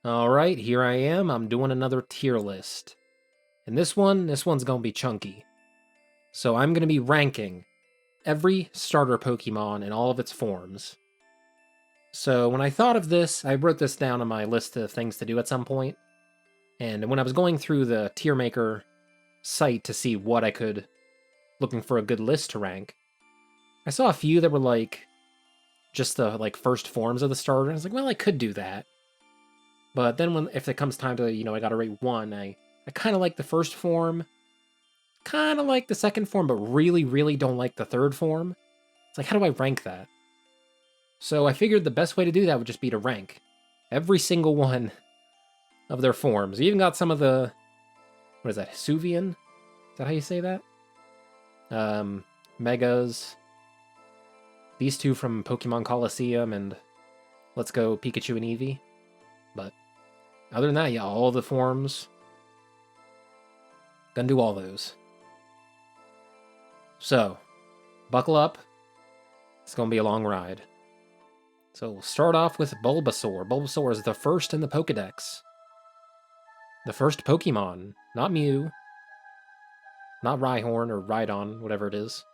Alright, here I am. I'm doing another tier list. And this one's gonna be chunky. So I'm gonna be ranking every starter Pokemon in all of its forms. So when I thought of this, I wrote this down on my list of things to do at some point. And when I was going through the tier maker site to see what I could, looking for a good list to rank, I saw a few that were like just the first forms of the starter. And I was like, well, I could do that. But then if it comes time to, I gotta rate one, I kind of like the first form, kind of like the second form, but really, really don't like the third form. It's like, how do I rank that? So I figured the best way to do that would just be to rank every single one of their forms. You even got some of the, what is that, Hisuian? Is that how you say that? Megas. These two from Pokemon Coliseum and Let's Go Pikachu and Eevee. But other than that, yeah, all the forms. Gonna do all those. So, buckle up. It's gonna be a long ride. So we'll start off with Bulbasaur. Bulbasaur is the first in the Pokedex. The first Pokemon. Not Mew. Not Rhyhorn or Rhydon, whatever it is.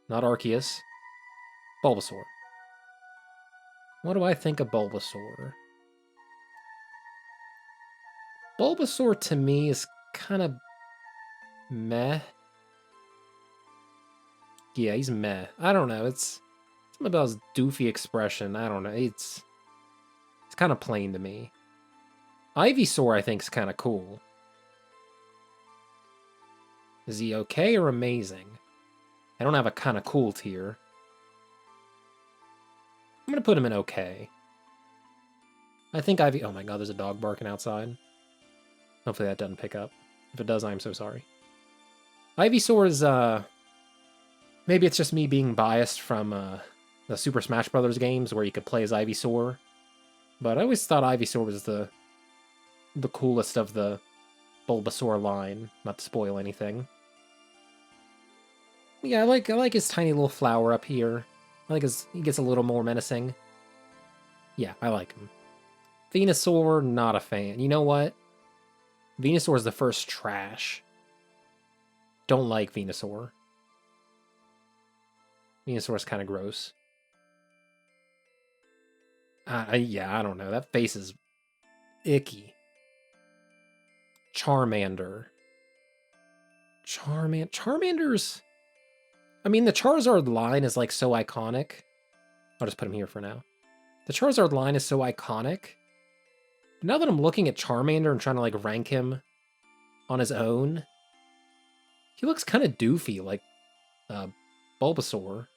Not Arceus. Bulbasaur. What do I think of Bulbasaur? Bulbasaur to me is kind of meh. Yeah, he's meh. I don't know. It's something about his doofy expression. I don't know. It's kind of plain to me. Ivysaur, I think, is kind of cool. Is he okay or amazing? I don't have a kind of cool tier. I'm gonna put him in okay. I think Ivy. Oh my god, there's a dog barking outside. Hopefully that doesn't pick up. If it does, I'm so sorry. Ivysaur is maybe it's just me being biased from the Super Smash Bros. Games where you could play as Ivysaur. But I always thought Ivysaur was the coolest of the Bulbasaur line, not to spoil anything. Yeah, I like his tiny little flower up here. I like he gets a little more menacing. Yeah, I like him. Venusaur, not a fan. You know what? Venusaur is the first trash. Don't like Venusaur. Venusaur is kind of gross. Yeah, I don't know. That face is icky. Charmander. Charmander's... I mean, the Charizard line is, like, so iconic. I'll just put him here for now. The Charizard line is so iconic. Now that I'm looking at Charmander and trying to, like, rank him on his own, he looks kind of doofy, like Bulbasaur.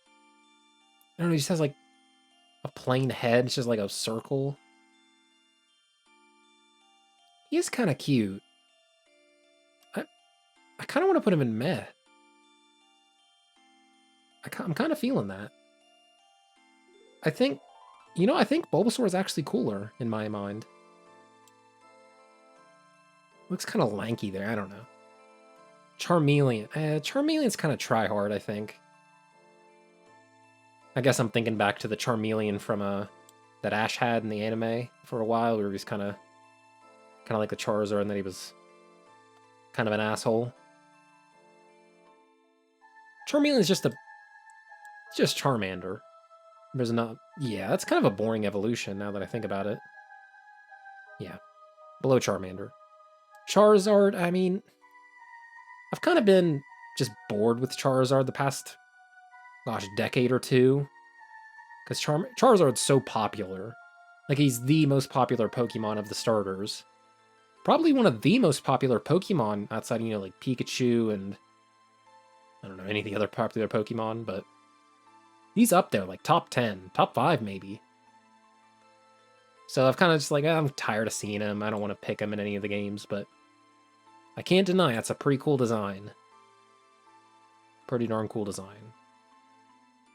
I don't know, he just has, like, a plain head. It's just, like, a circle. He is kind of cute. I kind of want to put him in meh. I'm kind of feeling that. I think Bulbasaur is actually cooler in my mind. Looks kind of lanky there. I don't know. Charmeleon. Charmeleon's kind of try-hard, I think. I guess I'm thinking back to the Charmeleon from that Ash had in the anime for a while, where he was kind of like the Charizard, and then he was kind of an asshole. Charmeleon's just Charmander. There's not... Yeah, that's kind of a boring evolution now that I think about it. Yeah. Below Charmander. Charizard, I mean... I've kind of been just bored with Charizard the past, gosh, decade or two. Because Charizard's so popular. Like, he's the most popular Pokemon of the starters. Probably one of the most popular Pokemon outside, like Pikachu and... I don't know, any of the other popular Pokemon, but... He's up there, like top 10, top 5 maybe. So I've kind of just like, I'm tired of seeing him. I don't want to pick him in any of the games, but I can't deny that's a pretty cool design. Pretty darn cool design.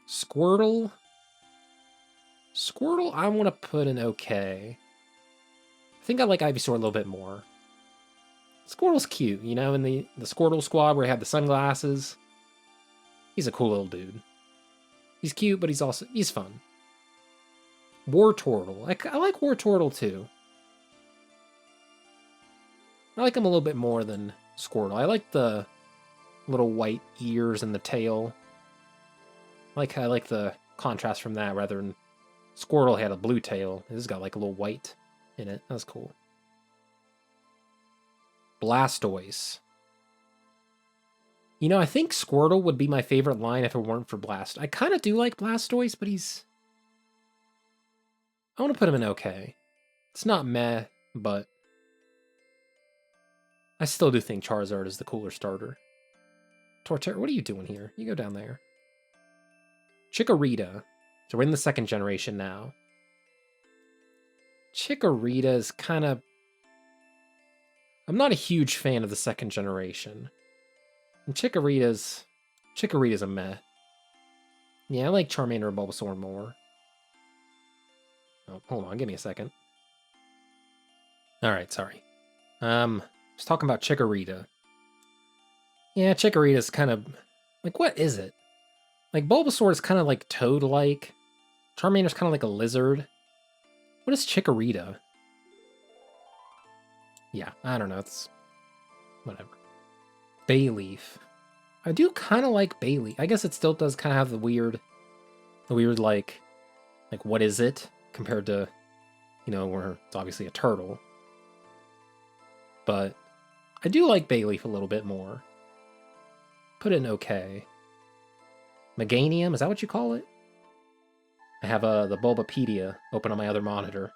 Squirtle. Squirtle, I want to put in okay. I think I like Ivysaur a little bit more. Squirtle's cute, in the Squirtle squad where he had the sunglasses. He's a cool little dude. He's cute, but he's fun. Wartortle. I like Wartortle too. I like him a little bit more than Squirtle. I like the little white ears and the tail. I like the contrast from that rather than Squirtle had a blue tail. This has got like a little white in it. That's cool. Blastoise. You know, I think Squirtle would be my favorite line if it weren't for Blast. I kind of do like Blastoise, but I want to put him in okay. It's not meh, but I still do think Charizard is the cooler starter. Torterra, what are you doing here? You go down there. Chikorita. So we're in the second generation now. Chikorita is kind of... I'm not a huge fan of the second generation. And Chikorita's a meh. Yeah, I like Charmander and Bulbasaur more. Oh, hold on, give me a second. Alright, sorry. I was talking about Chikorita. Yeah, Chikorita's kind of... Like, what is it? Like, Bulbasaur is kind of like toad-like. Charmander's kind of like a lizard. What is Chikorita? Yeah, I don't know. It's... whatever. Bayleaf. I do kind of like Bayleaf. I guess it still does kind of have the weird, like, what is it? Compared to, you know, where it's obviously a turtle. But I do like Bayleaf a little bit more. Put it in okay. Meganium, is that what you call it? I have the Bulbapedia open on my other monitor.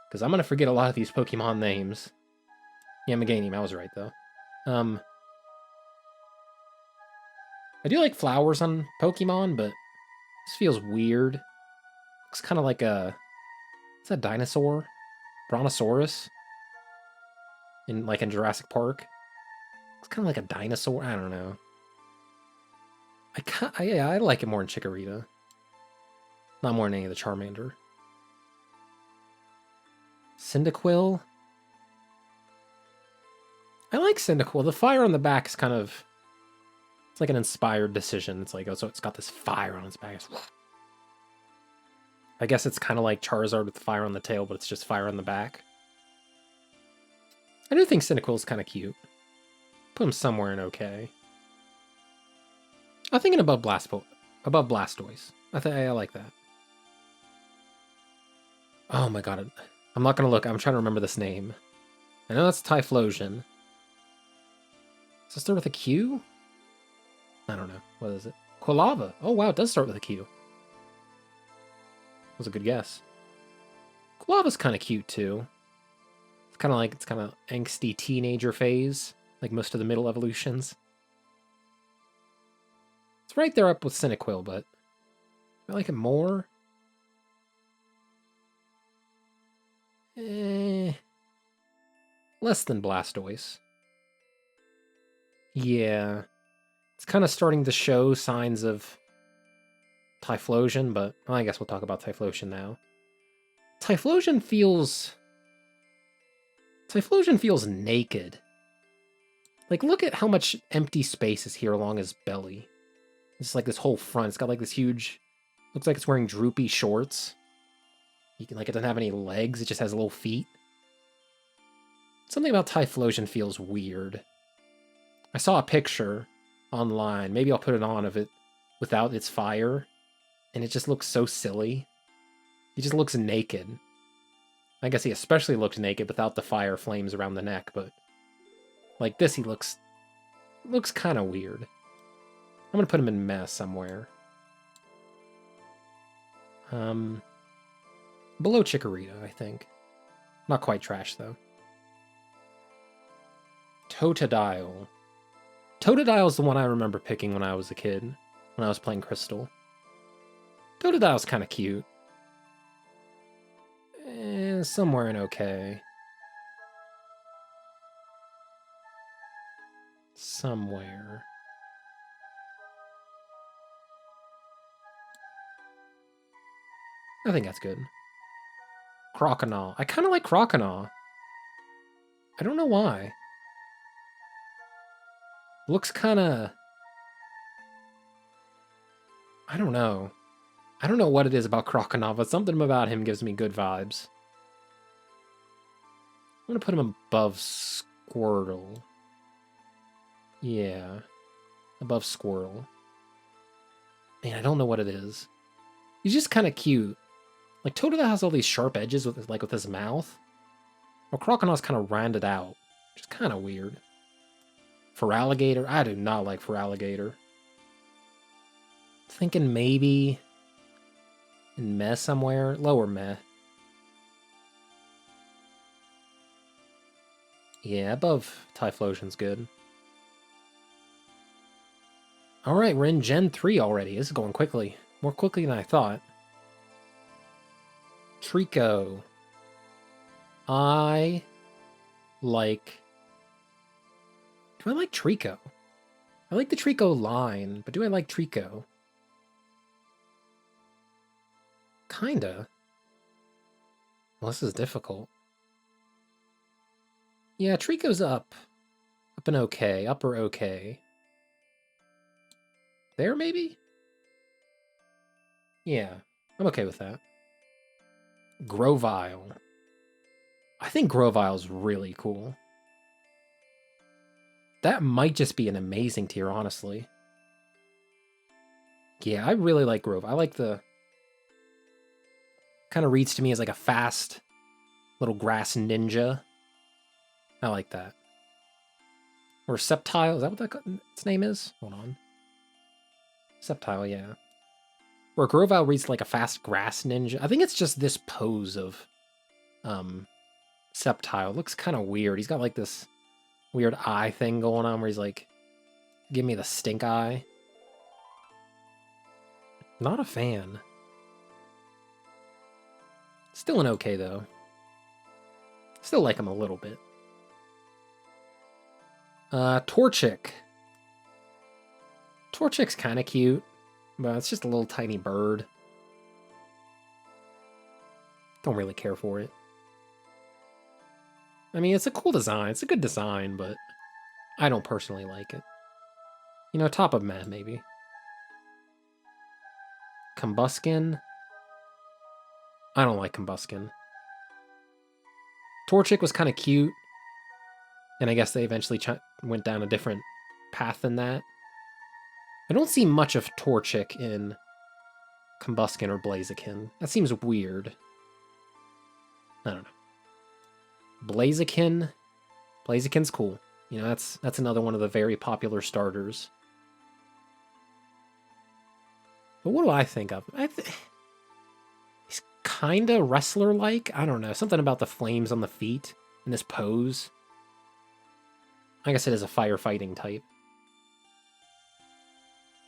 Because I'm going to forget a lot of these Pokemon names. Yeah, Meganium, I was right, though. I do like flowers on Pokemon, but this feels weird. Looks kind of like a... Is that a dinosaur? Brontosaurus? In Jurassic Park? It's kind of like a dinosaur. I don't know. I like it more in Chikorita. Not more than any of the Charmander. Cyndaquil. I like Cyndaquil. The fire on the back is kind of... It's like an inspired decision. It's like, oh, so it's got this fire on its back. I guess it's kind of like Charizard with the fire on the tail, but it's just fire on the back. I do think Cyndaquil is kind of cute. Put him somewhere in okay. I'm thinking above Blastoise. I like that. Oh my god. I'm not going to look. I'm trying to remember this name. I know that's Typhlosion. Does it start with a Q? I don't know. What is it? Quilava. Oh wow, it does start with a Q. That was a good guess. Quilava's kind of cute too. It's kind of angsty teenager phase, like most of the middle evolutions. It's right there up with Cyndaquil, but I like it more. Less than Blastoise. Yeah. It's kind of starting to show signs of Typhlosion, but well, I guess we'll talk about Typhlosion now. Typhlosion feels naked. Like, look at how much empty space is here along his belly. It's like this whole front. It's got like this huge... Looks like it's wearing droopy shorts. It doesn't have any legs. It just has little feet. Something about Typhlosion feels weird. I saw a picture online. Maybe I'll put it on of it without its fire. And it just looks so silly. He just looks naked. I guess he especially looked naked without the fire flames around the neck, but... Like this, he looks kind of weird. I'm gonna put him in mess somewhere. Below Chikorita, I think. Not quite trash, though. Totodile. Totodile's the one I remember picking when I was a kid, when I was playing Crystal. Totodile's kind of cute. Somewhere in okay. Somewhere. I think that's good. Croconaw. I kind of like Croconaw. I don't know why. Looks kind of... I don't know. I don't know what it is about Croconaw, but something about him gives me good vibes. I'm going to put him above Squirtle. Yeah. Above Squirtle. Man, I don't know what it is. He's just kind of cute. Like, Totodile has all these sharp edges with, like, with his mouth. Well, Croconaut's kind of rounded out, which is kind of weird. Feraligatr? I do not like Feraligatr. Thinking maybe in Meh somewhere. Lower Meh. Yeah, above Typhlosion's good. Alright, we're in Gen 3 already. This is going quickly. More quickly than I thought. Treecko. I like... Do I like Treecko? I like the Treecko line, but do I like Treecko? Kinda. Well, this is difficult. Yeah, Treecko's up. Up and okay. Upper okay. There, maybe? Yeah, I'm okay with that. Grovyle. I think Grovile's really cool. That might just be an amazing tier, honestly. Yeah, I really like Grovyle. I like the... Kind of reads to me as like a fast little grass ninja. I like that. Or Sceptile, is that what its name is? Hold on. Sceptile, yeah. Where Grovyle reads like a fast grass ninja. I think it's just this pose of Sceptile. It looks kind of weird. He's got like this weird eye thing going on where he's like, give me the stink eye. Not a fan. Still an okay, though. Still like him a little bit. Torchic. Torchic's kind of cute, but it's just a little tiny bird. Don't really care for it. I mean, it's a cool design. It's a good design, but I don't personally like it. You know, top of Meh, maybe. Combuskin. I don't like Combuskin. Torchic was kind of cute, and I guess they eventually went down a different path than that. I don't see much of Torchic in Combuskin or Blaziken. That seems weird. I don't know. Blaziken. Blaziken's cool. You know, that's another one of the very popular starters. But what do I think of? He's kinda wrestler-like. I don't know. Something about the flames on the feet and this pose. I guess it is a firefighting type.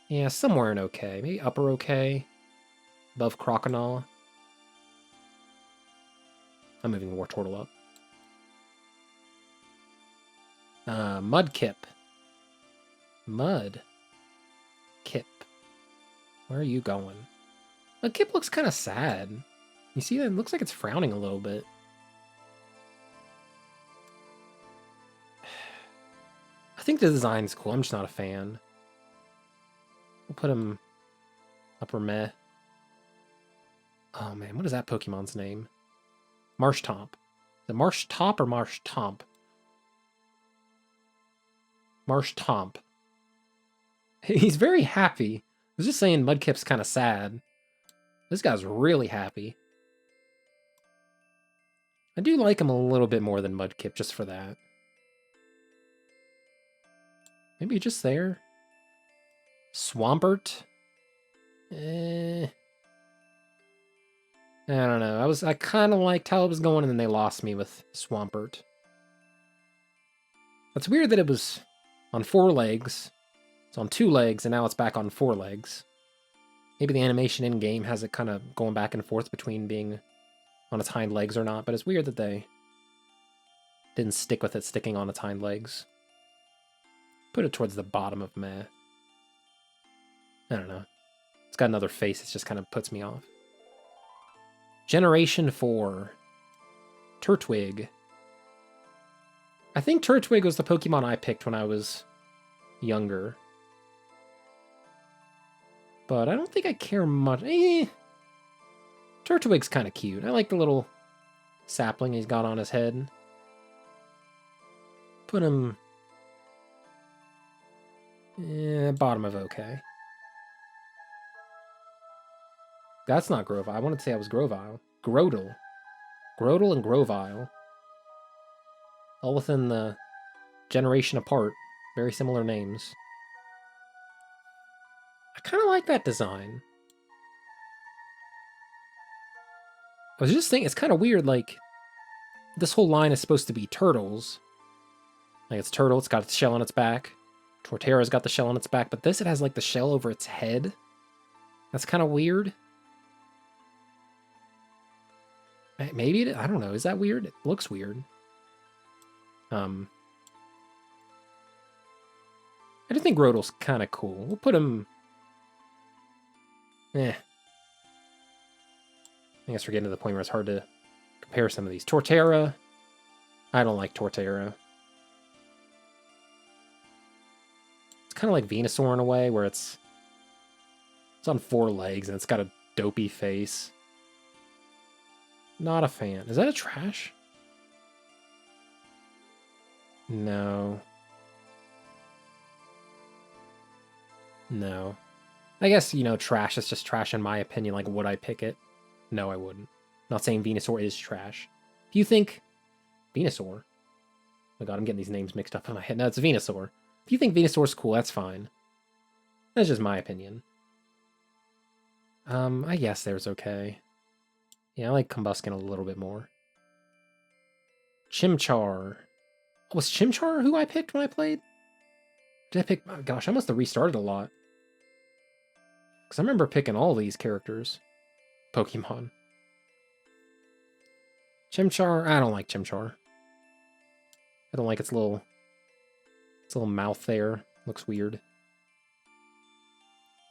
Yeah, somewhere in okay. Maybe upper okay. Above Croconaw. I'm moving Wartortle up. Mudkip. Mudkip. Where are you going? Mudkip looks kind of sad. You see that? It looks like it's frowning a little bit. I think the design's cool. I'm just not a fan. We'll put him upper Meh. Oh man, what is that Pokemon's name? Marshtomp. Is it Marshtop or Marshtomp? Marshtomp. He's very happy. I was just saying Mudkip's kind of sad. This guy's really happy. I do like him a little bit more than Mudkip just for that. Maybe just there. Swampert. I don't know. I kind of liked how it was going, and then they lost me with Swampert. It's weird that it was on 4 legs. It's on 2 legs, and now it's back on 4 legs. Maybe the animation in-game has it kind of going back and forth between being on its hind legs or not, but it's weird that they didn't stick with it sticking on its hind legs. Put it towards the bottom of Meh. I don't know. It's got another face that just kind of puts me off. Generation 4. Turtwig. I think Turtwig was the Pokemon I picked when I was younger. But I don't think I care much. Turtwig's kind of cute. I like the little sapling he's got on his head. Put him... bottom of okay. That's not Grovyle. I wanted to say I was Grovyle. Grotle. Grotle and Grovyle. All within the generation apart. Very similar names. I kind of like that design. I was just thinking, it's kind of weird, like, this whole line is supposed to be turtles. Like, it's turtle, it's got its shell on its back. Torterra's got the shell on its back, but this, it has, like, the shell over its head. That's kind of weird. Maybe, I don't know, is that weird? It looks weird. I do think Grodle's kind of cool. We'll put him... I guess we're getting to the point where it's hard to compare some of these. Torterra. I don't like Torterra. It's kind of like Venusaur in a way, where it's on 4 legs and it's got a dopey face. Not a fan. Is that a trash? No. No. I guess, you know, trash is just trash in my opinion. Like, would I pick it? No, I wouldn't. Not saying Venusaur is trash. If you think Venusaur... Oh my god, I'm getting these names mixed up in my head. No, it's Venusaur. If you think Venusaur's cool, that's fine. That's just my opinion. I guess there's okay. Yeah, I like Combusken a little bit more. Chimchar. Was Chimchar who I picked when I played? Did I pick... Oh, gosh, I must have restarted a lot. Because I remember picking all these characters. Pokemon. Chimchar? I don't like Chimchar. I don't like its little mouth there. Looks weird.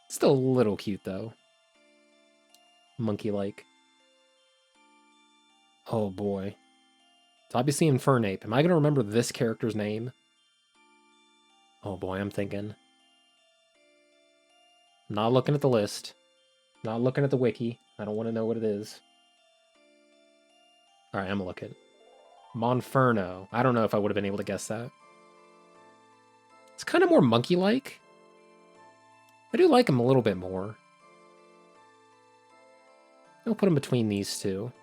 It's still a little cute, though. Monkey-like. Oh, boy. It's obviously Infernape. Am I going to remember this character's name? Oh, boy, I'm thinking. Not looking at the list. Not looking at the wiki. I don't want to know what it is. Alright, I'm looking. Monferno. I don't know if I would have been able to guess that. It's kind of more monkey-like. I do like him a little bit more. I'll put him between these two.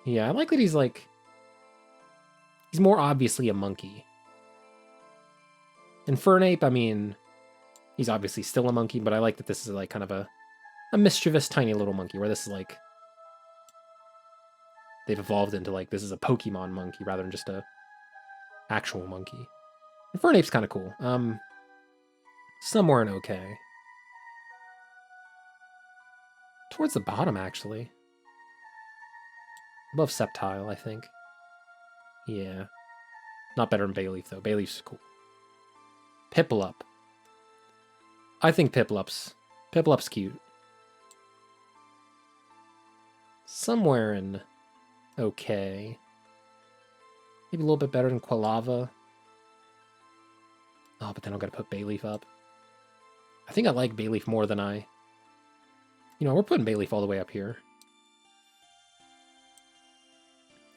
Yeah, I like that he's like... He's more obviously a monkey. Infernape, I mean... He's obviously still a monkey, but I like that this is like kind of a mischievous tiny little monkey, where this is like... They've evolved into like, this is a Pokemon monkey rather than just a actual monkey. Infernape's kind of cool. Somewhere in okay. Towards the bottom, actually. Above Sceptile, I think. Yeah. Not better than Bayleaf, though. Bayleaf's cool. Piplup. I think Piplup's cute. Somewhere in okay. Maybe a little bit better than Quilava. Oh, but then I've got to put Bayleaf up. I think I like Bayleaf more than I... You know, we're putting Bayleaf all the way up here.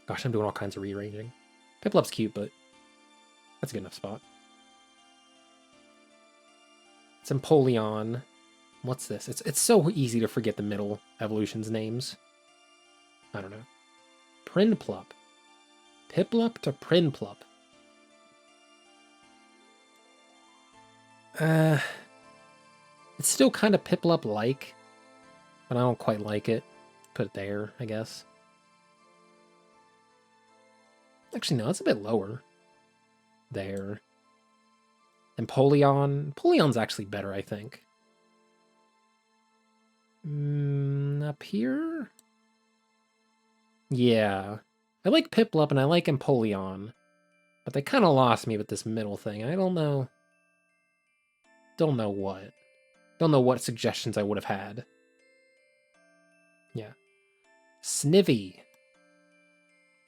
Gosh, I'm doing all kinds of rearranging. Piplup's cute, but that's a good enough spot. It's Empoleon. What's this? It's so easy to forget the middle evolution's names. I don't know. Prinplup. Piplup to Prinplup. It's still kind of Piplup-like, but I don't quite like it. Put it there, I guess. Actually, no, it's a bit lower. There. Empoleon. Empoleon's actually better, I think. Up here? Yeah. I like Piplup and I like Empoleon. But they kind of lost me with this middle thing. I don't know. Don't know what. Don't know what suggestions I would have had. Yeah. Snivy.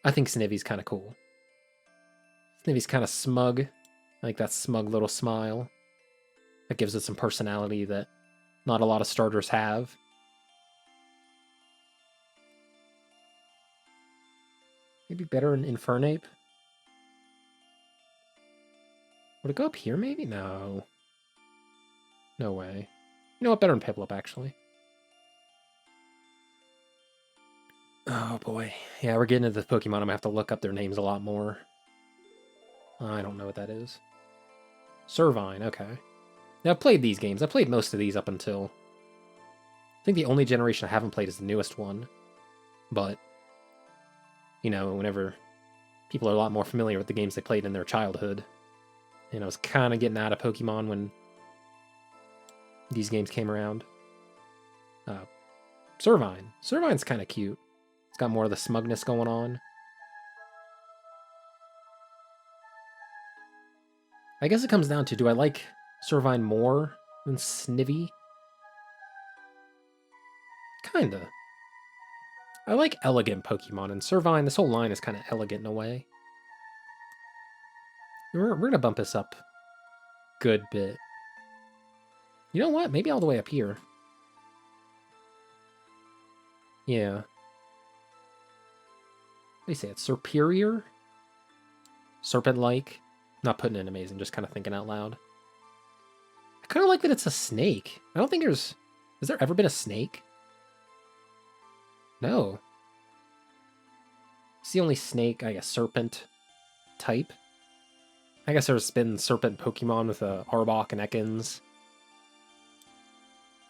I think Snivy's kind of cool. Snivy's kind of smug. I like that smug little smile. That gives it some personality that not a lot of starters have. Maybe better than Infernape. Would it go up here, maybe? No. No way. You know what? Better than Piplup, actually. Oh, boy. Yeah, we're getting into the Pokemon. I'm gonna have to look up their names a lot more. I don't know what that is. Servine, okay. Now, I've played these games. I played most of these up until... I think the only generation I haven't played is the newest one. But, you know, whenever people are a lot more familiar with the games they played in their childhood. And I was kind of getting out of Pokemon when these games came around. Servine. Servine's kind of cute. It's got more of the smugness going on. I guess it comes down to, do I like Servine more than Snivy? Kinda. I like elegant Pokemon, and Servine, this whole line is kind of elegant in a way. We're gonna bump this up a good bit. You know what? Maybe all the way up here. Yeah. What do you say? It's superior? Serpent-like? Not putting in amazing, just kind of thinking out loud. I kind of like that it's a snake. I don't think there's... Has there ever been a snake? No. It's the only snake, I guess, serpent type. I guess there's been serpent Pokemon with Arbok and Ekans.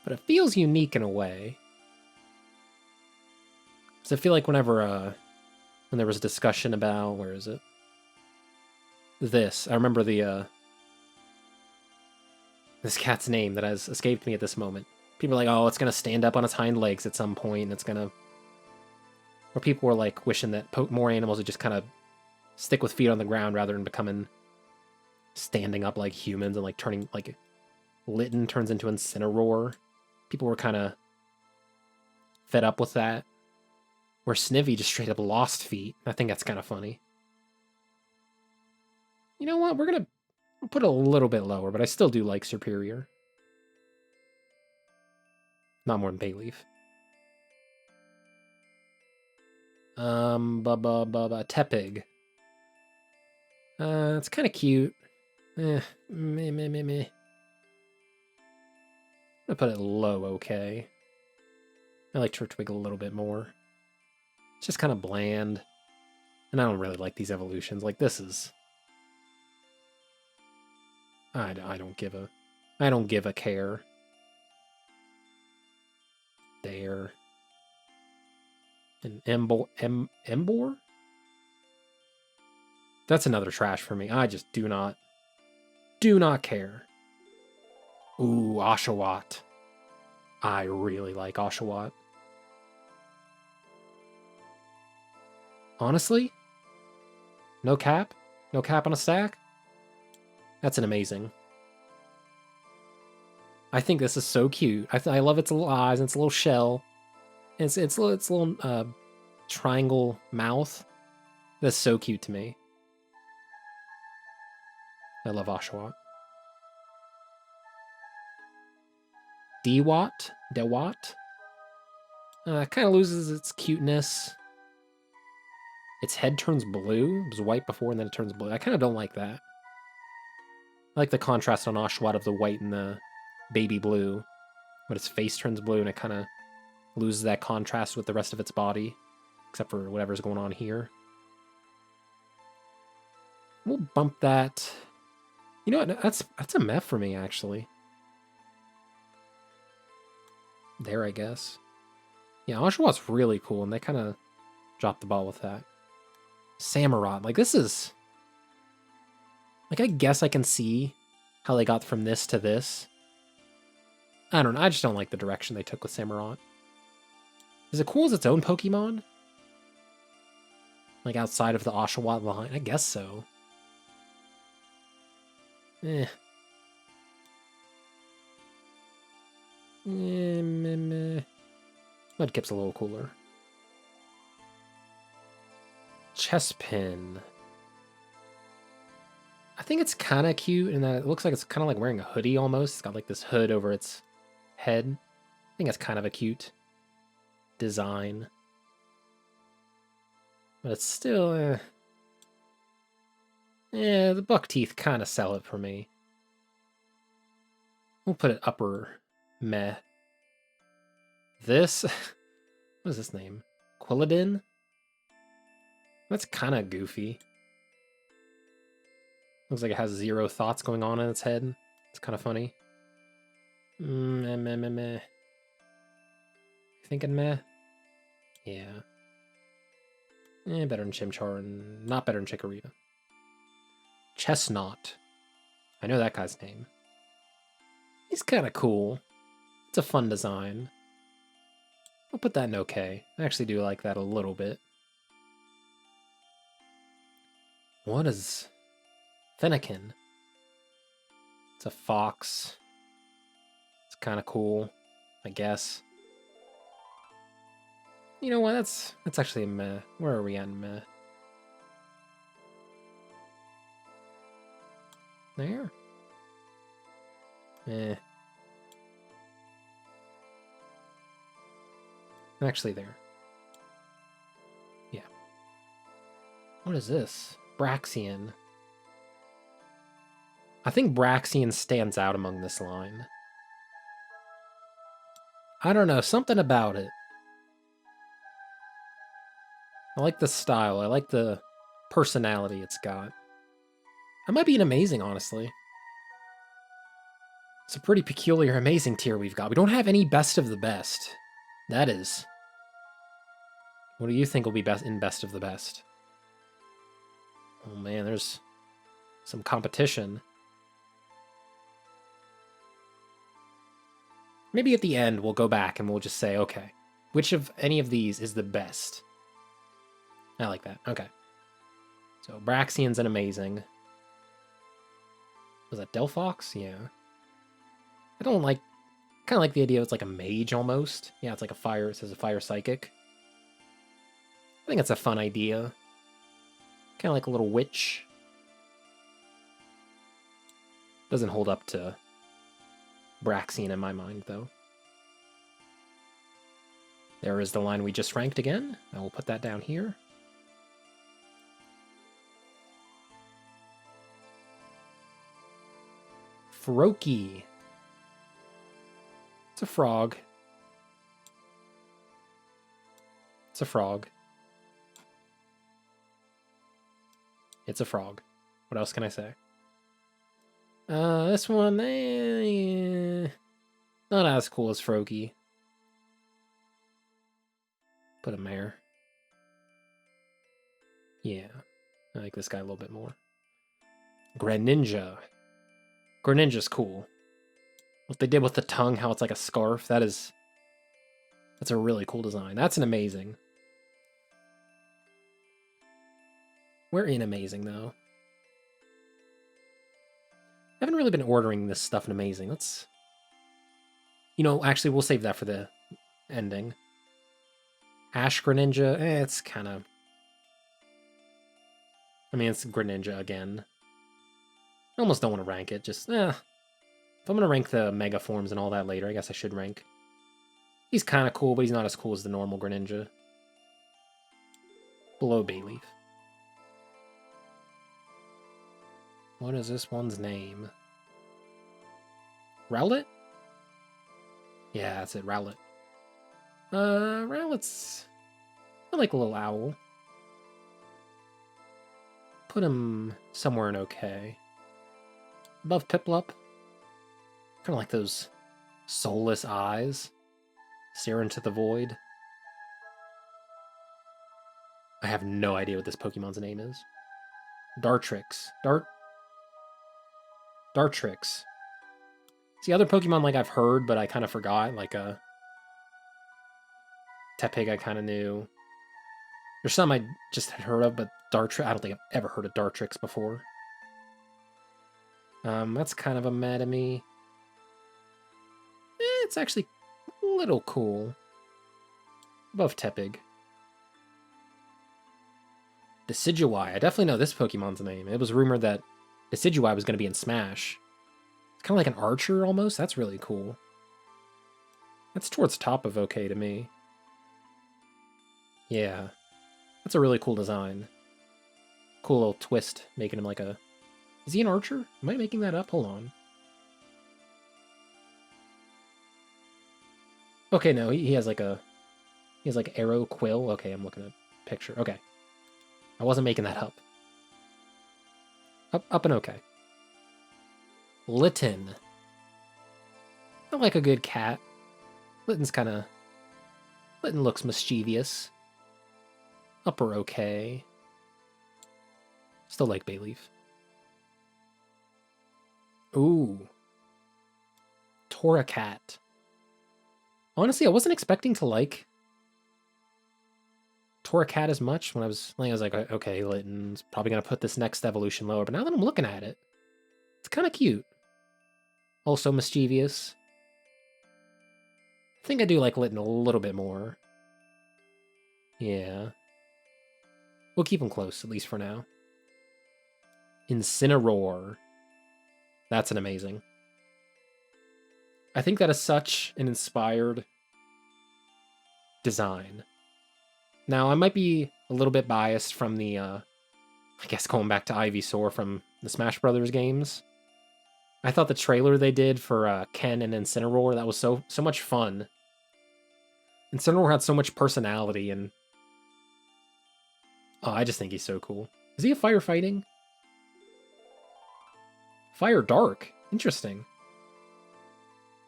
But it feels unique in a way. So I feel like whenever, when there was a discussion about... Where is it? This. I remember this cat's name that has escaped me at this moment. People are like, oh, it's going to stand up on its hind legs at some point, and it's going to... Or people were like wishing that more animals would just kind of stick with feet on the ground rather than becoming standing up like humans and like turning, like Litten turns into Incineroar. People were kind of fed up with that. Where Snivy just straight up lost feet. I think that's kind of funny. You know what? We're going to put it a little bit lower, but I still do like Superior. Not more than Bayleaf. Tepig. It's kind of cute. Meh. I'm gonna put it low, okay. I like Turtwig a little bit more. It's just kind of bland. And I don't really like these evolutions. Like, this is... I don't give a care. There. An Embor? That's another trash for me. I just do not care. Ooh, Oshawott. I really like Oshawott. Honestly? No cap? No cap on a stack? That's an amazing. I think this is so cute. I love its little eyes and its little shell. And its little triangle mouth. That's so cute to me. I love Oshawott. Dewott? Kind of loses its cuteness. Its head turns blue. It was white before and then it turns blue. I kind of don't like that. I like the contrast on Oshawott of the white and the baby blue. But its face turns blue and it kind of loses that contrast with the rest of its body. Except for whatever's going on here. We'll bump that. You know what? That's a meh for me, actually. There, I guess. Yeah, Oshawott's really cool, and they kind of dropped the ball with that. Samurott. Like, this is... Like, I guess I can see how they got from this to this. I don't know. I just don't like the direction they took with Samurott. Is it cool as its own Pokemon? Like, outside of the Oshawott line? I guess so. Mudkip's a little cooler. Chespin. I think it's kind of cute in that it looks like it's kind of like wearing a hoodie almost. It's got like this hood over its head. I think that's kind of a cute design. But it's still... Yeah, the buck teeth kind of sell it for me. We'll put it upper meh. This, what is this name? Quilladin? That's kind of goofy. Looks like it has 0 thoughts going on in its head. It's kind of funny. Meh, meh, meh, meh. Thinking meh? Yeah. Better than Chimchar and not better than Chikorita. Chestnut. I know that guy's name. He's kind of cool. It's a fun design. I'll put that in okay. I actually do like that a little bit. What is Fennekin? It's a fox. It's kind of cool, I guess. You know what? That's actually a meh. Where are we at in meh? There? Eh. Actually there. Yeah. What is this? Braxian. I think Braxian stands out among this line. I don't know, something about it. I like the style. I like the personality it's got. That might be an amazing, honestly. It's a pretty peculiar amazing tier we've got. We don't have any best of the best. That is. What do you think will be best in best of the best? Oh man, there's some competition. Maybe at the end we'll go back and we'll just say, okay, which of any of these is the best? I like that. Okay. So Braxian's an amazing. Was that Delphox? Yeah. I don't like, kind of like the idea it's like a mage almost. Yeah, it's like a fire, it says a fire psychic. I think it's a fun idea. Kind of like a little witch. Doesn't hold up to Braxian in my mind, though. There is the line we just ranked again. I will put that down here. Froakie. It's a frog. It's a frog. It's a frog. What else can I say? This one, not as cool as Froakie. Put him there. Yeah, I like this guy a little bit more. Greninja. Greninja's cool. What they did with the tongue, how it's like a scarf, that's a really cool design. That's an amazing. We're in amazing, though. I haven't really been ordering this stuff in amazing. Let's... You know, actually, we'll save that for the ending. Ash Greninja, it's kind of... I mean, it's Greninja again. I almost don't want to rank it, just, If I'm going to rank the Mega Forms and all that later, I guess I should rank. He's kind of cool, but he's not as cool as the normal Greninja. Below Bayleaf. What is this one's name? Rowlet? Yeah, that's it, Rowlet. Rowlet's... I like a little owl. Put him somewhere in okay. Above Piplup. Kind of like those soulless eyes. Stare into the void. I have no idea what this Pokemon's name is. Dartrix. Dartrix. See, other Pokemon like I've heard, but I kind of forgot. Like Tepig I kind of knew. There's some I just had heard of, but Dartrix, I don't think I've ever heard of Dartrix before. That's kind of a meh to me. It's actually a little cool. Above Tepig. Decidueye. I definitely know this Pokemon's name. It was rumored that Decidueye was going to be in Smash. It's kind of like an archer almost. That's really cool. That's towards top of okay to me. Yeah. That's a really cool design. Cool little twist, making him like a... Is he an archer? Am I making that up? Hold on. Okay, no, he has like a... He has like arrow quill. Okay, I'm looking at a picture. Okay. I wasn't making that up. Up and okay. Litten. I like a good cat. Litten's kind of... Litten looks mischievous. Upper okay. Still like Bayleaf. Ooh. Torracat. Honestly, I wasn't expecting to like Torracat as much when I was playing. I was like, okay, Litten's probably going to put this next evolution lower. But now that I'm looking at it, it's kind of cute. Also mischievous. I think I do like Litten a little bit more. Yeah. We'll keep him close, at least for now. Incineroar. That's an amazing. I think that is such an inspired design. Now, I might be a little bit biased from the, I guess going back to Ivysaur from the Smash Brothers games. I thought the trailer they did for Ken and Incineroar, that was so much fun. Incineroar had so much personality, and oh, I just think he's so cool. Is he a firefighting? Fire Dark. Interesting.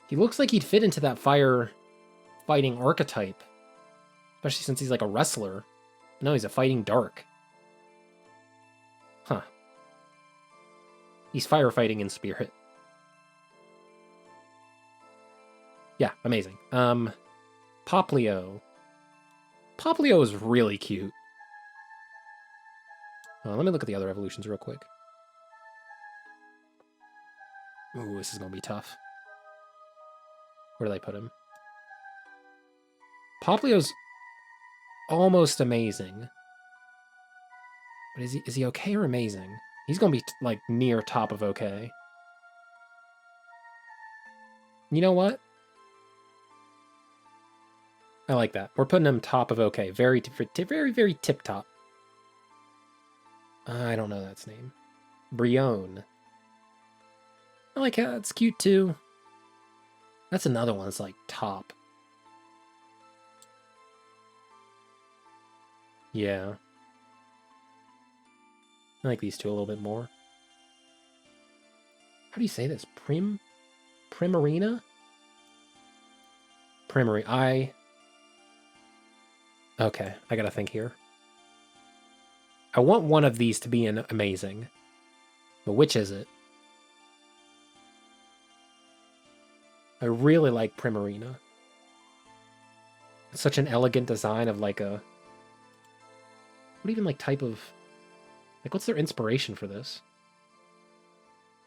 He looks like he'd fit into that fire fighting archetype. Especially since he's like a wrestler. No, he's a fighting dark. Huh. He's firefighting in spirit. Yeah, amazing. Poplio. Poplio is really cute. Let me look at the other evolutions real quick. Ooh, this is gonna be tough. Where did I put him? Poplio's almost amazing. But is he okay or amazing? He's gonna be like near top of okay. You know what? I like that. We're putting him top of okay. Very, very tip top. I don't know that's name. Brione. I like how it's cute too. That's another one that's like top. Yeah. I like these two a little bit more. How do you say this? Primarina? Primarina. Okay, I gotta think here. I want one of these to be an amazing. But which is it? I really like Primarina. It's such an elegant design of like a... What even like type of... Like what's their inspiration for this?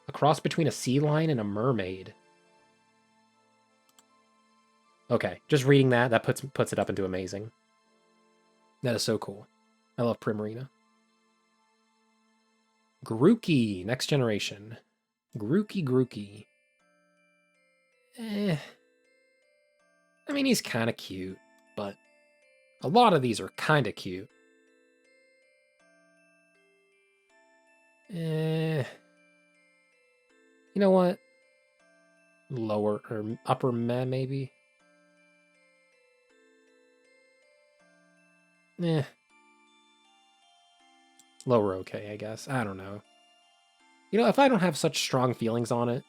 A cross between a sea lion and a mermaid. Okay, just reading that puts it up into amazing. That is so cool. I love Primarina. Grookey, next generation. Grookey. I mean, he's kind of cute, but a lot of these are kind of cute. You know what? Lower or upper meh, maybe? Lower okay, I guess. I don't know. You know, if I don't have such strong feelings on it...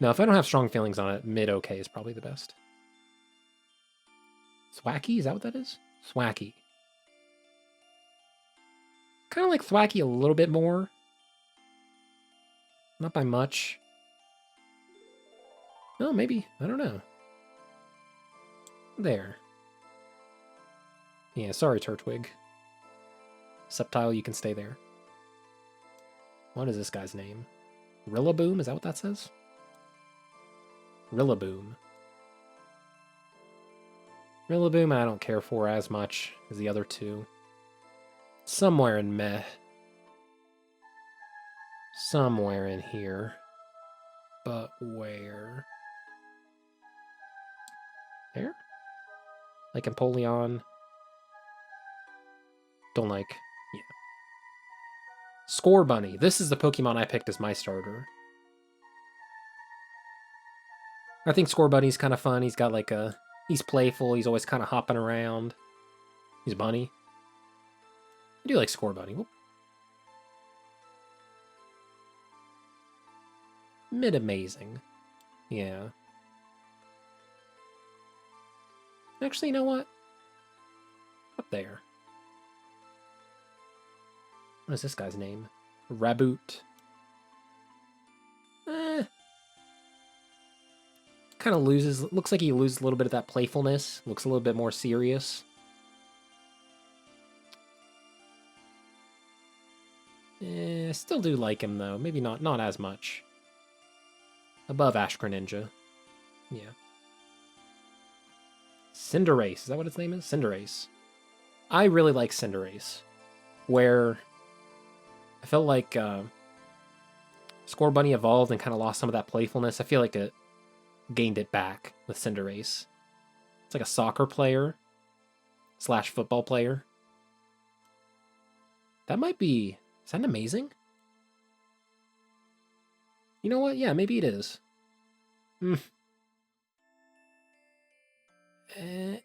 No, if I don't have strong feelings on it, mid okay is probably the best. Thwacky? Is that what that is? Thwacky. Kind of like Thwacky a little bit more. Not by much. No, maybe. I don't know. There. Yeah, sorry, Turtwig. Sceptile, you can stay there. What is this guy's name? Rillaboom? Is that what that says? Rillaboom. Rillaboom I don't care for as much as the other two. Somewhere in meh. Somewhere in here. But where? There? Like Empoleon. Don't like. Yeah. Scorbunny. This is the Pokemon I picked as my starter. I think Scorbunny's kind of fun. He's got like a... He's playful. He's always kind of hopping around. He's a bunny. I do like Scorbunny. Whoop. Mid-amazing. Yeah. Actually, you know what? Up there. What is this guy's name? Raboot. Kind of loses... Looks like he loses a little bit of that playfulness. Looks a little bit more serious. Still do like him, though. Maybe not as much. Above Ash Greninja. Yeah. Cinderace. Is that what its name is? Cinderace. I really like Cinderace. Where I felt like Scorbunny evolved and kind of lost some of that playfulness. I feel like it gained it back with Cinderace. It's like a soccer player / football player. That might be... Is that amazing? You know what? Yeah, maybe it is.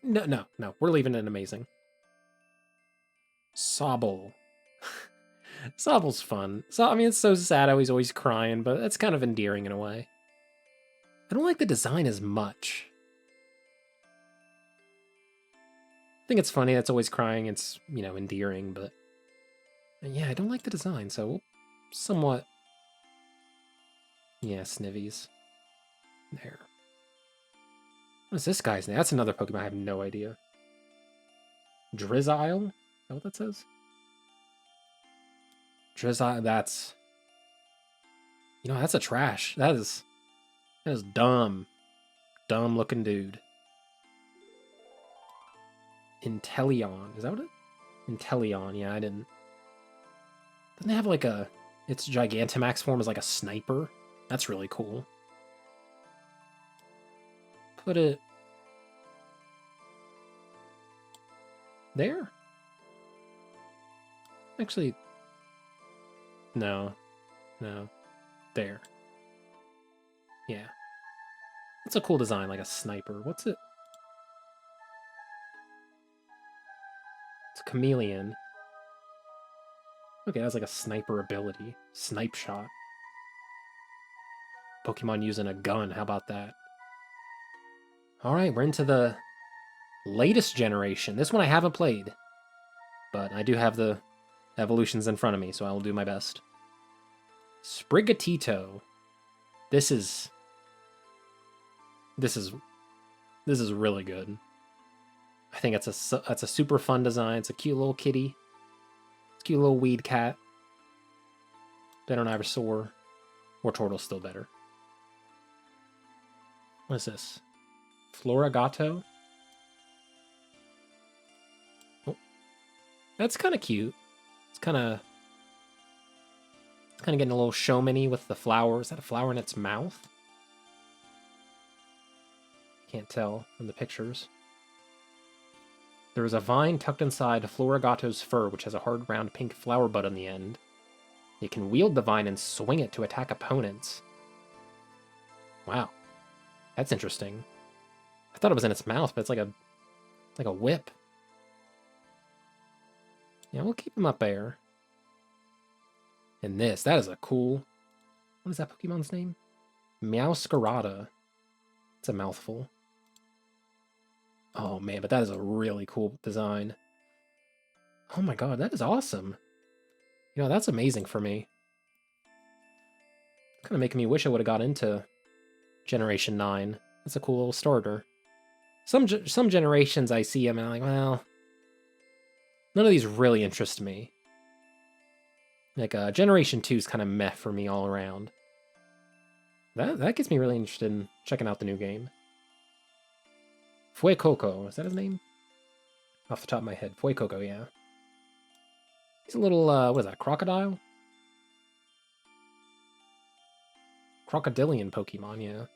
No. We're leaving it amazing. Sobble. Sobble's fun. So I mean, it's so sad how he's always crying, but it's kind of endearing in a way. I don't like the design as much. I think it's funny that's always crying. It's, you know, endearing, but... Yeah, I don't like the design, so somewhat... Yeah, Snivvies. There. What is this guy's name? That's another Pokemon I have no idea. Drizzile? Is that what that says? Drizzile, that's... You know, that's a trash. That is dumb. Dumb looking dude. Inteleon. Is that what it? Inteleon, yeah, I didn't... Doesn't it have like a... Its Gigantamax form is like a sniper? That's really cool. Put it... There? Actually... No. There. Yeah. It's a cool design, like a sniper. What's it? It's a chameleon. Okay, that's like a sniper ability. Snipe shot. Pokemon using a gun, how about that? Alright, we're into the latest generation. This one I haven't played. But I do have the evolutions in front of me, so I will do my best. Sprigatito. This is really good. I think it's a super fun design. It's a cute little kitty. It's a cute little weed cat. Better than Ivysaur. Or Turtle's still better. What is this? Floragato? Oh. That's kind of cute. It's kind of getting a little showman-y with the flower. Is that a flower in its mouth? Can't tell from the pictures. There is a vine tucked inside Floragato's fur, which has a hard, round, pink flower bud on the end. It can wield the vine and swing it to attack opponents. Wow. That's interesting. I thought it was in its mouth, but it's like a whip. Yeah, we'll keep him up there. And that is a cool... What is that Pokemon's name? Meowscarada. It's a mouthful. Oh man, but that is a really cool design. Oh my god, that is awesome. You know, that's amazing for me. Kind of making me wish I would have got into Generation 9. That's a cool little starter. Some generations I see them and I'm like, well, none of these really interest me. Like, Generation 2 is kind of meh for me all around. That gets me really interested in checking out the new game. Fuecoco, is that his name? Off the top of my head. Fuecoco, yeah. He's a little, what is that, crocodile? Crocodilian Pokemon, yeah.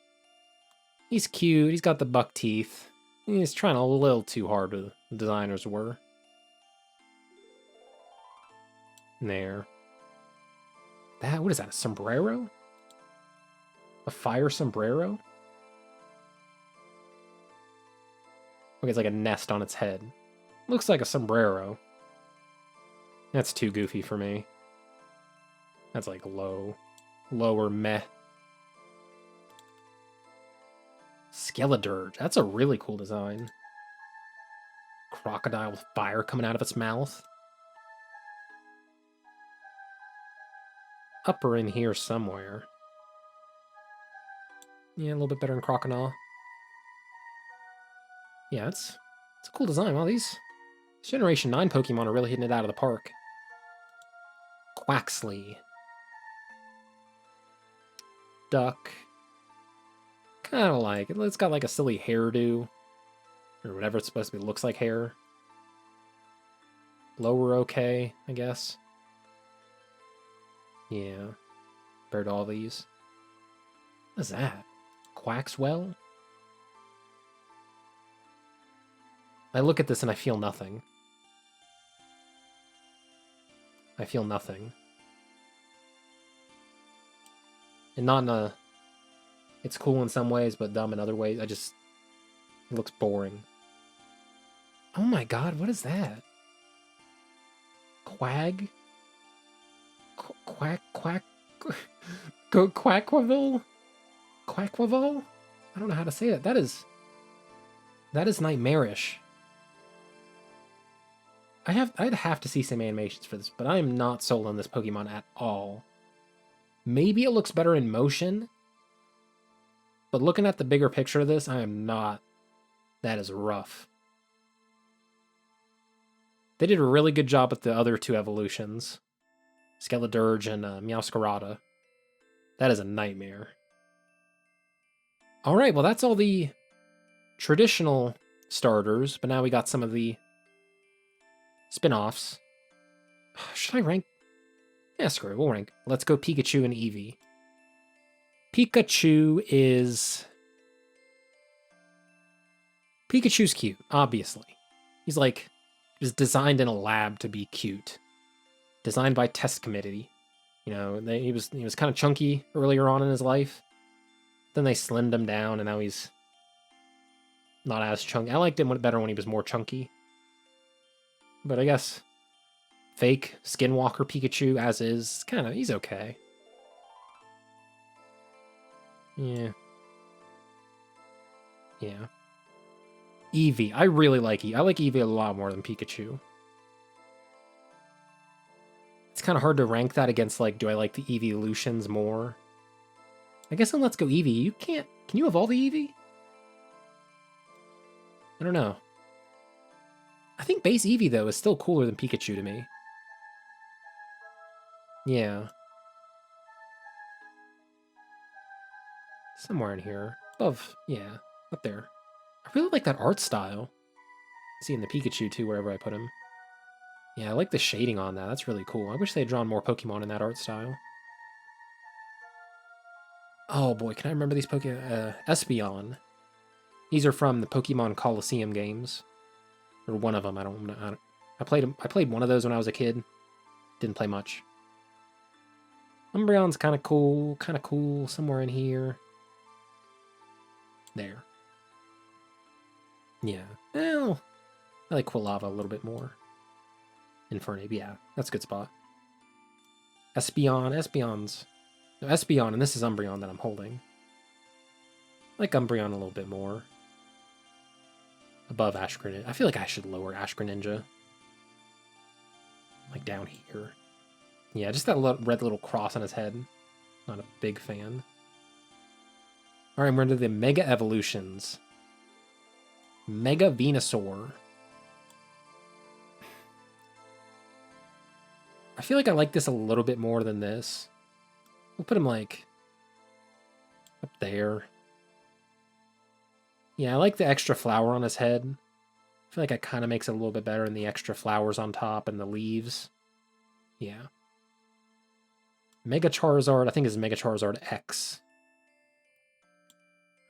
He's cute, he's got the buck teeth. He's trying a little too hard, the designers were. There. That, what is that, a sombrero? A fire sombrero? Okay, it's like a nest on its head. Looks like a sombrero. That's too goofy for me. That's like lower meh. Skeledirge. That's a really cool design. Crocodile with fire coming out of its mouth. Upper in here somewhere. Yeah, a little bit better than Crocodile. Yeah, it's a cool design. Wow, these Generation 9 Pokemon are really hitting it out of the park. Quaxley. Duck. Kind of like, it's got like a silly hairdo. Or whatever it's supposed to be, looks like hair. Lower okay, I guess. Yeah. Compared to all these. What is that? Quaxwell? I look at this and I feel nothing. I feel nothing. And not in a... It's cool in some ways, but dumb in other ways. It looks boring. Oh my god, what is that? Quag? Quack... Quackville? Quackville? I don't know how to say that. That is nightmarish. I'd have to see some animations for this, but I am not sold on this Pokemon at all. Maybe it looks better in motion, but looking at the bigger picture of this, I am not. That is rough. They did a really good job with the other two evolutions. Skeledirge and Meowscarada. That is a nightmare. Alright, well that's all the traditional starters, but now we got some of the spin-offs. Should I rank? Yeah, screw it, we'll rank. Let's go Pikachu and Eevee. Pikachu's cute, obviously. He was designed in a lab to be cute. Designed by test committee. You know, he was kind of chunky earlier on in his life. Then they slimmed him down, and now he's not as chunky. I liked him better when he was more chunky. But I guess fake Skinwalker Pikachu as is, he's okay. Yeah. Yeah. Eevee. I really like Eevee. I like Eevee a lot more than Pikachu. It's kind of hard to rank that against, like, do I like the Eeveelutions more? I guess then let's go Eevee. You can't... Can you evolve the Eevee? I don't know. I think base Eevee, though, is still cooler than Pikachu to me. Yeah. Somewhere in here. Above. Yeah. Up there. I really like that art style. Seeing the Pikachu, too, wherever I put him. Yeah, I like the shading on that. That's really cool. I wish they had drawn more Pokemon in that art style. Oh boy, can I remember these Pokemon? Espeon. These are from the Pokemon Coliseum games. Or one of them, I don't know. I played one of those when I was a kid. Didn't play much. Umbreon's kind of cool, somewhere in here. There. Yeah. Well, I like Quilava a little bit more. Infernape, yeah, that's a good spot. Espeon's... No, Espeon, and this is Umbreon that I'm holding. I like Umbreon a little bit more. Above Ash Greninja. I feel like I should lower Ash Greninja. Like down here. Yeah, just that red little cross on his head. Not a big fan. Alright, we're into the Mega Evolutions. Mega Venusaur. I feel like I like this a little bit more than this. We'll put him, like, up there. Yeah, I like the extra flower on his head. I feel like it kind of makes it a little bit better than the extra flowers on top and the leaves. Yeah. Mega Charizard, I think is Mega Charizard X.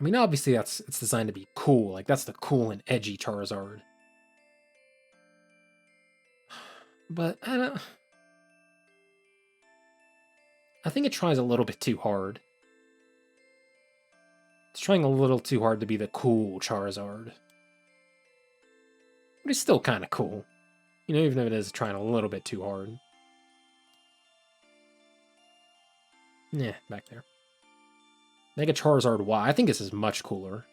I mean, obviously it's designed to be cool. Like, that's the cool and edgy Charizard. But, I I think it tries a little bit too hard. It's trying a little too hard to be the cool Charizard. But it's still kind of cool. You know, even if it is trying a little bit too hard. Yeah, back there. Mega Charizard Y. I think this is much cooler.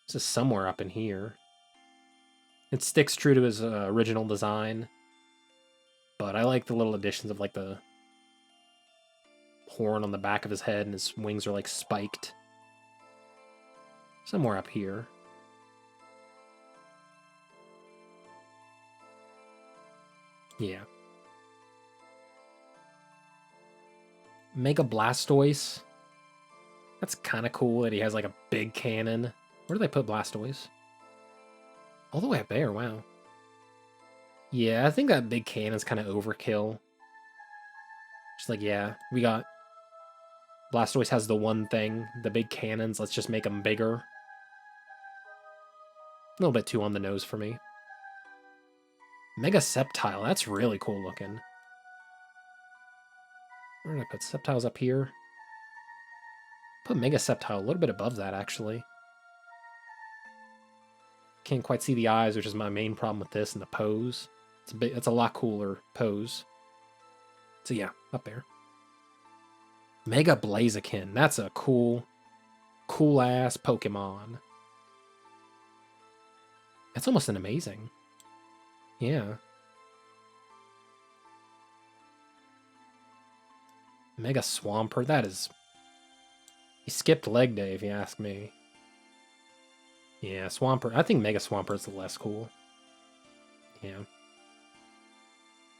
This is somewhere up in here. It sticks true to his original design. But I like the little additions of like the horn on the back of his head and his wings are like spiked. Somewhere up here. Yeah. Mega Blastoise. That's kind of cool that he has like a big cannon. Where do they put Blastoise? All the way up there, wow. Yeah, I think that big cannon's kind of overkill. Just like, yeah, we got... Blastoise has the one thing, the big cannons, let's just make them bigger. A little bit too on the nose for me. Mega Sceptile, that's really cool looking. Where did I put Sceptiles up here? Put Mega Sceptile a little bit above that, actually. Can't quite see the eyes, which is my main problem with this, and the pose. It's a lot cooler pose. So yeah, up there. Mega Blaziken. That's a cool ass Pokemon. That's almost an amazing. Yeah. Mega Swampert. That is... He skipped leg day, if you ask me. Yeah, Swampert. I think Mega Swampert's the less cool. Yeah.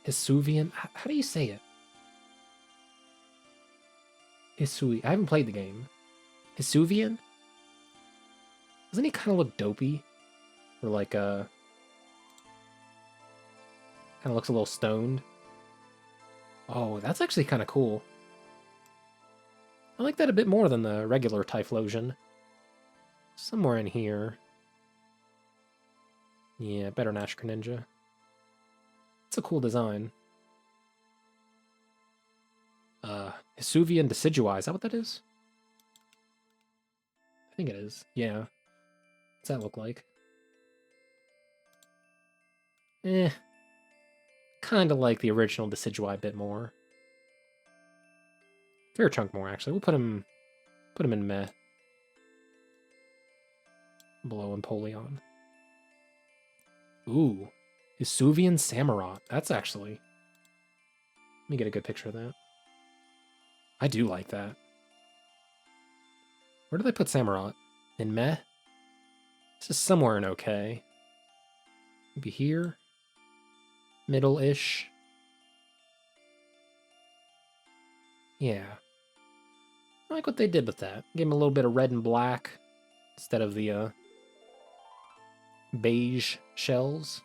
Hisuian? How do you say it? Hisui. I haven't played the game. Hisuian? Doesn't he kind of look dopey? Or like, kind of looks a little stoned. Oh, that's actually kind of cool. I like that a bit more than the regular Typhlosion. Somewhere in here. Yeah, better than Ash Greninja. It's a cool design. Hisuian Decidueye, is that what that is? I think it is, yeah. What's that look like? Kinda like the original Decidueye a bit more. Fair chunk more, actually. We'll put him in meh. Below Empoleon. Ooh. Hisuian Samurott. That's actually... Let me get a good picture of that. I do like that. Where do they put Samurott? In meh? This is somewhere in okay. Maybe here? Middle-ish? Yeah. I like what they did with that. Gave him a little bit of red and black instead of the beige shells.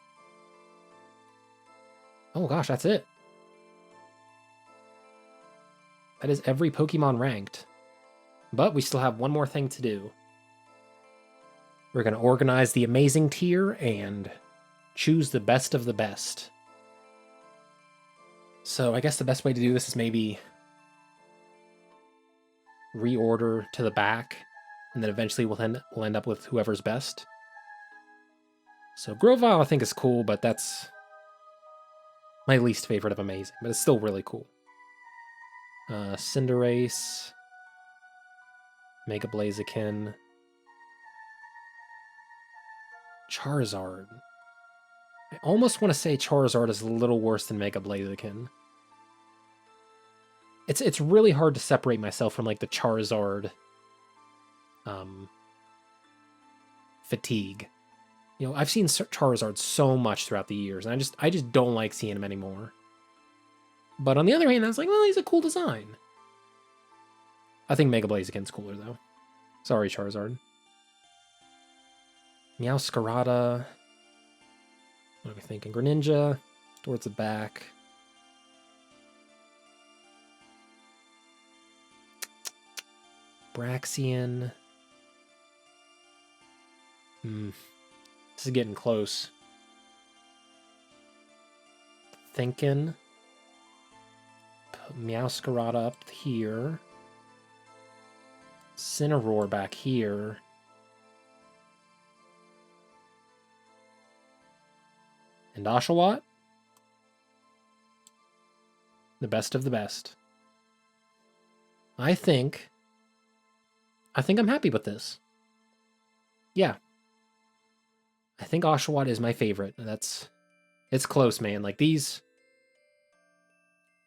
Oh gosh, that's it. That is every Pokemon ranked. But we still have one more thing to do. We're going to organize the amazing tier and choose the best of the best. So I guess the best way to do this is maybe reorder to the back, and then eventually we'll end up with whoever's best. So Grovyle I think is cool, but that's my least favorite of amazing, but it's still really cool. Cinderace, Mega Blaziken, Charizard. I almost want to say Charizard is a little worse than Mega Blaziken. It's really hard to separate myself from like the Charizard fatigue. You know, I've seen Charizard so much throughout the years, and I just don't like seeing him anymore. But on the other hand, I was like, well, he's a cool design. I think Mega Blaziken's cooler, though. Sorry, Charizard. Meowscarada. What are we thinking? Greninja. Towards the back. Braxian. This is getting close. Thinking. Meowscarada up here. Cineroar back here. And Oshawott. The best of the best. I think I'm happy with this. Yeah. I think Oshawott is my favorite. It's close, man. Like these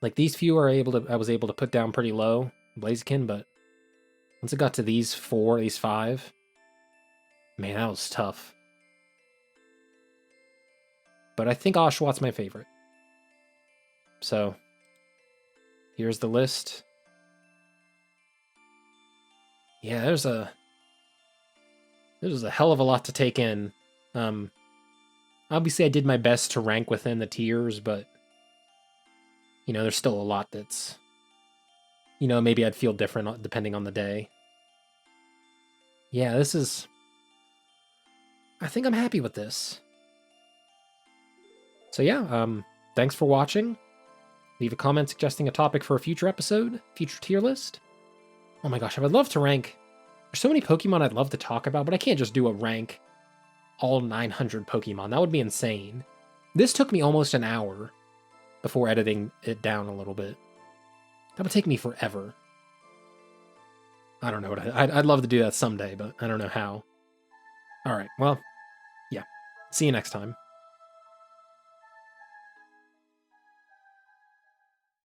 few I was able to put down pretty low, Blaziken, but once it got to these 5, man, that was tough. But I think Oshawott's my favorite. So, here's the list. Yeah, there's a hell of a lot to take in. Obviously I did my best to rank within the tiers, but you know, there's still a lot that's, you know, maybe I'd feel different depending on the day. Yeah, I think I'm happy with this. So yeah, thanks for watching. Leave a comment suggesting a topic for a future episode, future tier list. Oh my gosh, I would love to rank. There's so many Pokemon I'd love to talk about, but I can't just do a rank all 900 Pokemon. That would be insane. This took me almost an hour before editing it down a little bit. That would take me forever. I don't know what I'd love to do that someday, but I don't know how. All right, well, yeah. See you next time.